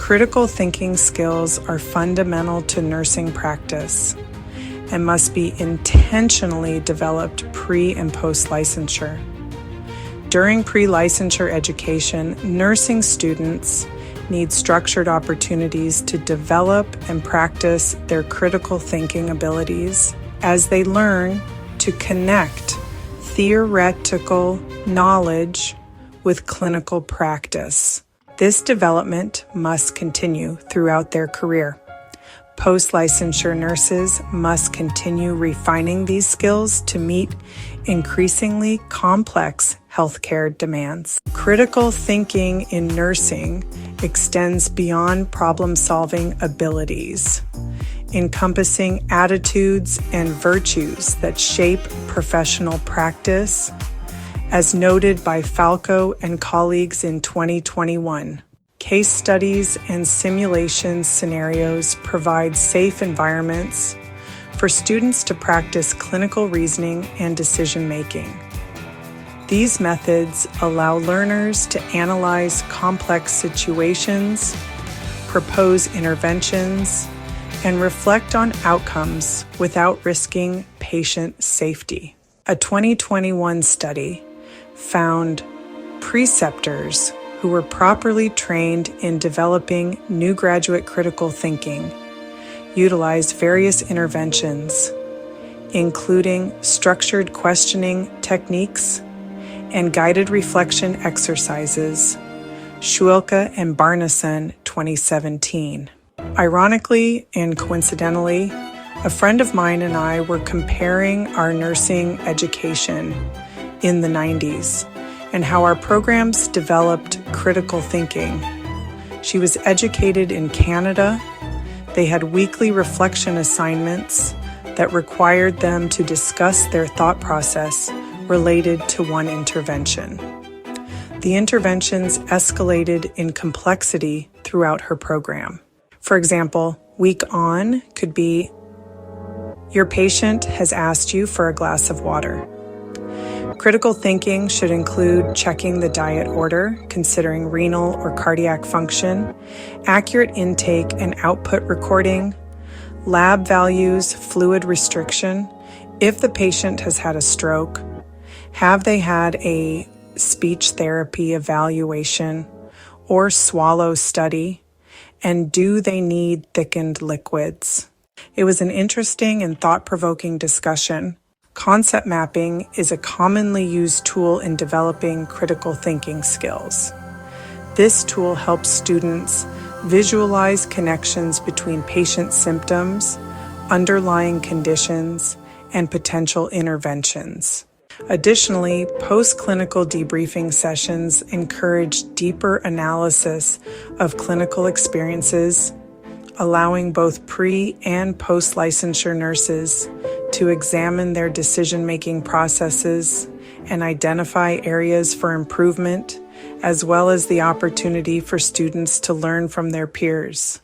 Critical thinking skills are fundamental to nursing practice and must be intentionally developed pre- and post-licensure. During pre-licensure education, nursing students need structured opportunities to develop and practice their critical thinking abilities as they learn to connect theoretical knowledge with clinical practice. This development must continue throughout their career. Post-licensure nurses must continue refining these skills to meet increasingly complex healthcare demands. Critical thinking in nursing extends beyond problem-solving abilities, encompassing attitudes and virtues that shape professional practice, as noted by Falco and colleagues in 2021. Case studies and simulation scenarios provide safe environments for students to practice clinical reasoning and decision-making. These methods allow learners to analyze complex situations, propose interventions, and reflect on outcomes without risking patient safety. A 2021 study found preceptors who were properly trained in developing new graduate critical thinking utilized various interventions, including structured questioning techniques and guided reflection exercises, Schuelke and Barneson, 2017. Ironically and coincidentally, a friend of mine and I were comparing our nursing education in the 90s and how our programs developed critical thinking. She was educated in Canada. They had weekly reflection assignments that required them to discuss their thought process related to one intervention. The interventions escalated in complexity throughout her program. For example, week on could be, your patient has asked you for a glass of water. Critical thinking should include checking the diet order, considering renal or cardiac function, accurate intake and output recording, lab values, fluid restriction, if the patient has had a stroke, have they had a speech therapy evaluation or swallow study, and do they need thickened liquids? It was an interesting and thought-provoking discussion. Concept mapping is a commonly used tool in developing critical thinking skills. This tool helps students visualize connections between patient symptoms, underlying conditions, and potential interventions. Additionally, post-clinical debriefing sessions encourage deeper analysis of clinical experiences, allowing both pre- and post-licensure nurses to examine their decision-making processes and identify areas for improvement, as well as the opportunity for students to learn from their peers.